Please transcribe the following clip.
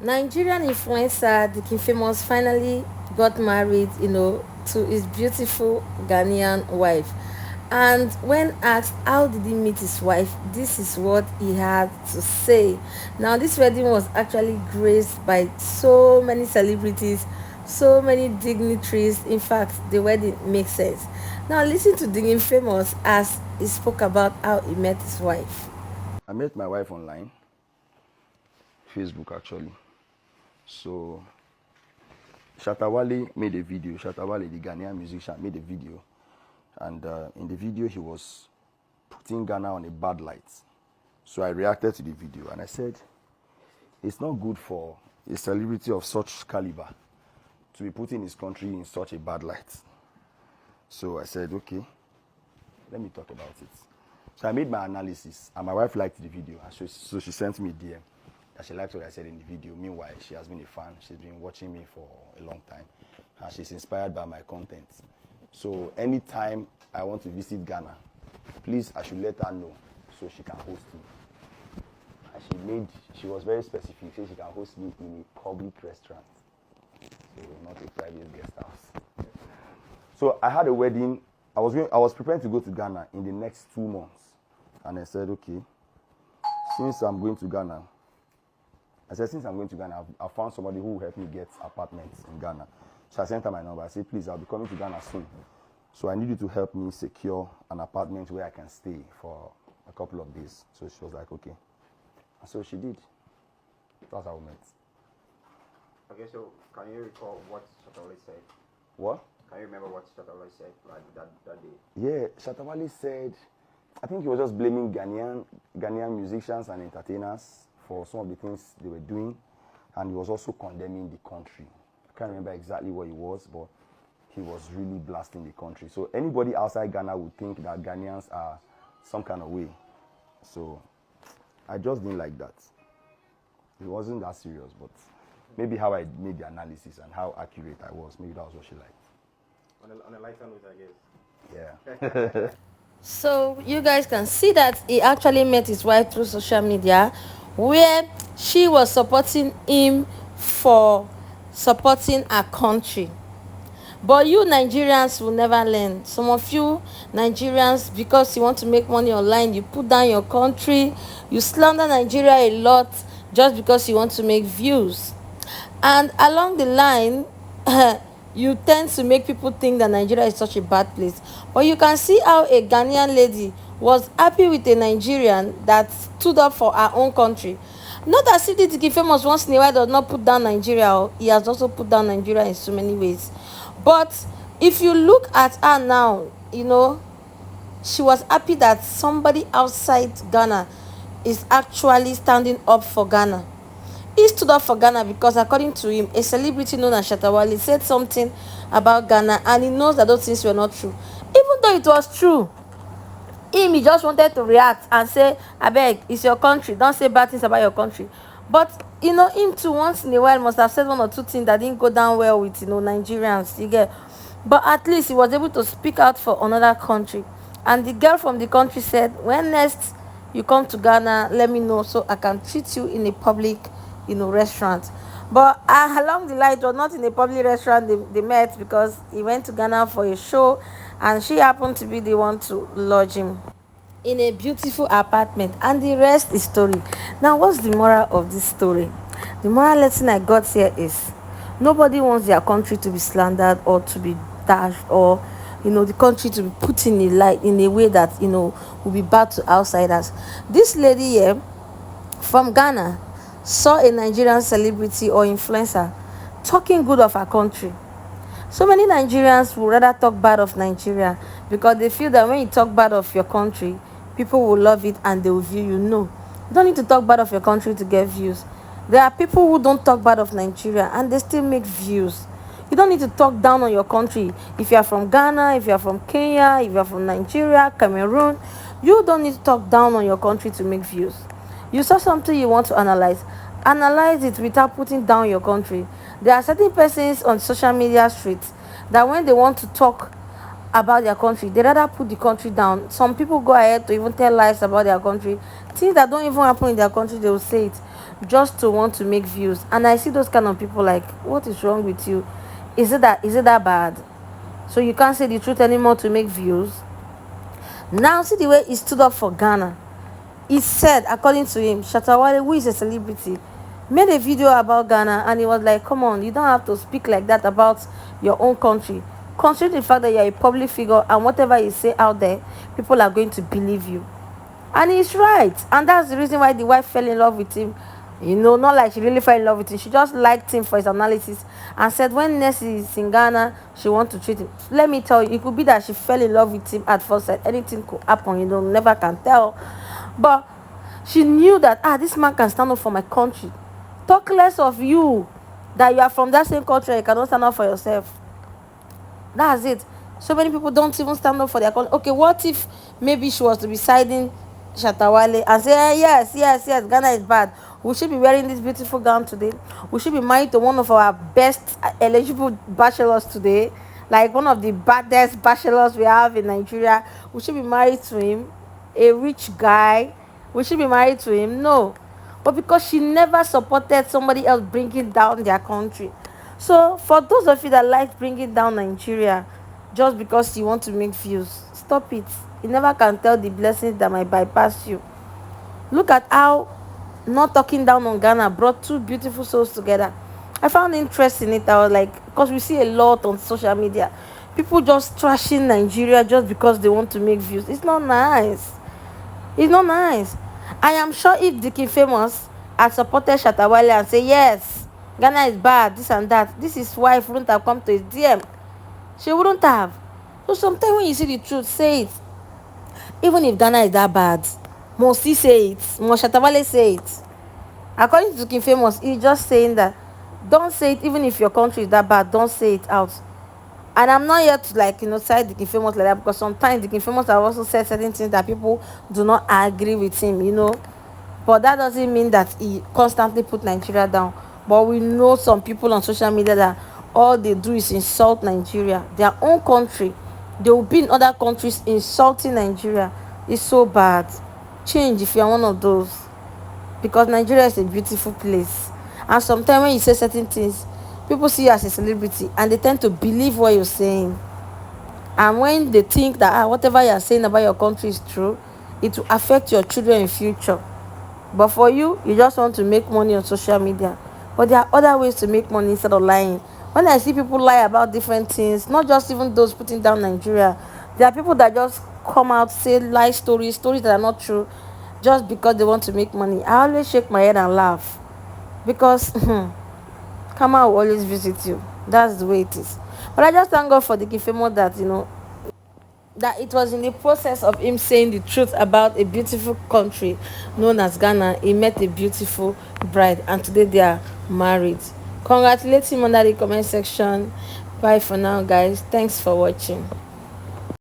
Nigerian influencer Deacon finally got married, to his beautiful Ghanaian wife. And when asked how did he meet his wife, this is what he had to say. Now, this wedding was actually graced by so many celebrities, so many dignitaries. In fact, the wedding makes sense. Now, listen to Deacon as he spoke about how he met his wife. I met my wife online, Facebook actually. So Shatawale made a video. Shatawale, the Ghanaian musician, made a video. And in the video, he was putting Ghana on a bad light. So I reacted to the video and I said, it's not good for a celebrity of such caliber to be putting his country in such a bad light. So I said, okay, let me talk about it. So I made my analysis and my wife liked the video. So she sent me a DM that she liked what I said in the video. Meanwhile, she has been a fan. She's been watching me for a long time. And she's inspired by my content. So anytime I want to visit Ghana, please, I should let her know so she can host me. And she was very specific. She said she can host me in a public restaurant. So not a private guest house. So I had a wedding. I was preparing to go to Ghana in the next 2 months. And I said, okay, since I'm going to Ghana, I found somebody who will help me get apartments in Ghana. So I sent her my number. I said, please, I'll be coming to Ghana soon. So I need you to help me secure an apartment where I can stay for a couple of days. So she was like, okay. And so she did. That's how we met. Okay, so can you recall what Shatawale said? What? Can you remember what Shatawale said like that day? Yeah, Shatawale said, I think he was just blaming Ghanaian musicians and entertainers for some of the things they were doing. And he was also condemning the country. I can't remember exactly what it was, but he was really blasting the country. So anybody outside Ghana would think that Ghanaians are some kind of way. So I just didn't like that. It wasn't that serious, but maybe how I made the analysis and how accurate I was, maybe that was what she liked. On a lighter note, I guess. Yeah. So you guys can see that he actually met his wife through social media, where she was supporting him for supporting her country. But you Nigerians will never learn. Some of you Nigerians, because you want to make money online, you put down your country, you slander Nigeria a lot just because you want to make views. And along the line, you tend to make people think that Nigeria is such a bad place. But you can see how a Ghanaian lady was happy with a Nigerian that stood up for her own country. Not as if Deacon once in a while does not put down Nigeria. He has also put down Nigeria in so many ways. But if you look at her now, she was happy that somebody outside Ghana is actually standing up for Ghana. He stood up for Ghana because, according to him, a celebrity known as Shatawale said something about Ghana, and he knows that those things were not true. Even though it was true, he just wanted to react and say, abeg, it's your country, don't say bad things about your country. But him too, once in a while, must have said one or two things that didn't go down well with Nigerians, you get. But at least he was able to speak out for another country. And the girl from the country said, when next you come to Ghana, let me know so I can treat you in a public restaurant. But along the line, it was not in a public restaurant they met, because he went to Ghana for a show and she happened to be the one to lodge him in a beautiful apartment, and the rest is story. Now, what's the moral of this story? The moral lesson I got here is nobody wants their country to be slandered or to be dashed, or the country to be put in a light in a way that will be bad to outsiders. This lady here from Ghana saw a Nigerian celebrity or influencer talking good of her country. So many Nigerians would rather talk bad of Nigeria because they feel that when you talk bad of your country, people will love it and they will view you. No, you don't need to talk bad of your country to get views. There are people who don't talk bad of Nigeria and they still make views. You don't need to talk down on your country. If you are from Ghana, if you are from Kenya, if you are from Nigeria, Cameroon, you don't need to talk down on your country to make views. You saw something you want to analyze it without putting down your country. There are certain persons on social media streets that when they want to talk about their country, they rather put the country down. Some people go ahead to even tell lies about their country, things that don't even happen in their country, they will say it. just to want to make views. And I see those kind of people like, what is wrong with you? Is it that bad? So you can't say the truth anymore to make views? Now see the way he stood up for Ghana. He said, according to him, Shatawale, who is a celebrity, made a video about Ghana, and he was like, come on, you don't have to speak like that about your own country. Consider the fact that you're a public figure, and whatever you say out there, people are going to believe you. And he's right. And that's the reason why the wife fell in love with him. Not like she really fell in love with him. She just liked him for his analysis and said when next is in Ghana, she wants to treat him. Let me tell you, it could be that she fell in love with him at first sight. Anything could happen, never can tell. But she knew that, this man can stand up for my country. Talk less of you, that you are from that same country, you cannot stand up for yourself. That's it. So many people don't even stand up for their country. Okay, what if maybe she was to be siding Shatawale and say, yes, Ghana is bad. We should be wearing this beautiful gown today. We should be married to one of our best eligible bachelors today, like one of the baddest bachelors we have in Nigeria. We should be married to him, a rich guy. We should be married to him. No, but because she never supported somebody else bringing down their country. So for those of you that like bringing down Nigeria just because you want to make views, stop it. You never can tell the blessings that might bypass you. Look at how not talking down on Ghana brought two beautiful souls together. I found interest in it. I was like, because we see a lot on social media, people just trashing Nigeria just because they want to make views. It's not nice. It's not nice. I am sure if Deacon Famous had supported Shatawale and say yes, Ghana is bad, this and that, this his wife wouldn't have come to his DM. She wouldn't have. So sometimes when you see the truth, say it. Even if Ghana is that bad, must he say it? Must Shatawale say it? According to King Famous, he's just saying that don't say it. Even if your country is that bad, don't say it out. And I'm not here to side the King Famous like that, because sometimes the King Famous have also said certain things that people do not agree with him, But that doesn't mean that he constantly put Nigeria down. But we know some people on social media that all they do is insult Nigeria, their own country. They will be in other countries insulting Nigeria. It's so bad. Change if you are one of those, because Nigeria is a beautiful place. And sometimes when you say certain things, people see you as a celebrity and they tend to believe what you're saying. And when they think that whatever you're saying about your country is true, it will affect your children in future. But for you, you just want to make money on social media. But there are other ways to make money instead of lying. When I see people lie about different things, not just even those putting down Nigeria, there are people that just come out, say lie stories that are not true, just because they want to make money. I always shake my head and laugh, because karma will always visit you. That's the way it is. But I just thank God for the Kifemo that it was in the process of him saying the truth about a beautiful country known as Ghana, he met a beautiful bride, and today they are married. Congratulate him under the comment section. Bye for now, guys. Thanks for watching.